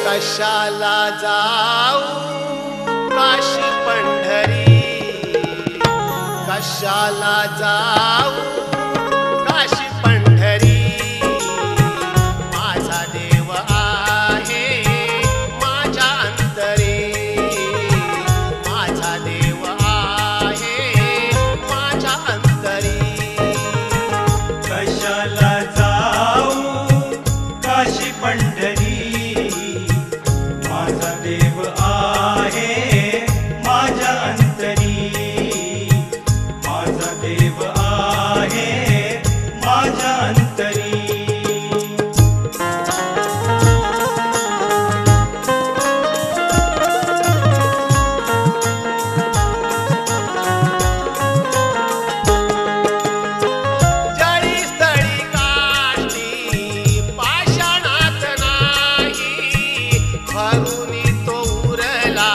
कशाला जाऊ काशी पंढरी, कशाला जाऊ काशी पंढरी, माझा देव आहे माझ्या अंतरी, माझा देव आहे माझ्या अंतरी. कशाला जाऊ काशी पंढरी, माझा देव आहे माझ्या अंतरी, माझा देव आहे माझ्या अंतरी. जळी स्थळी काष्टी पाषाणात नाही, भरुनी तो उरला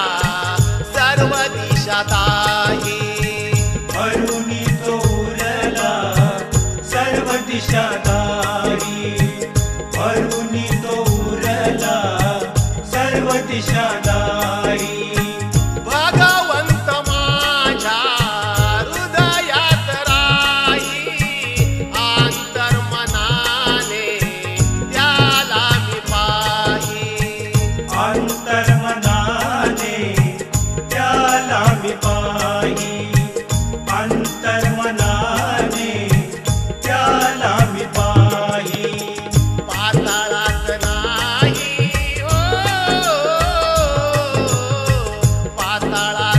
सर्व दिशा दाही, भरुनी तो उरला सर्व दिशा दाही, भरुनी तो उरला सर्व दिशा दाही. भगवंत माझ्या हृदयात राही, अंतर्मनाने त्याला मी पाही, अंतर्मनाने त्याला मी पाही, अंतर्मनाने त्याला मी पाही. पाताळात नाही हो, पाताळात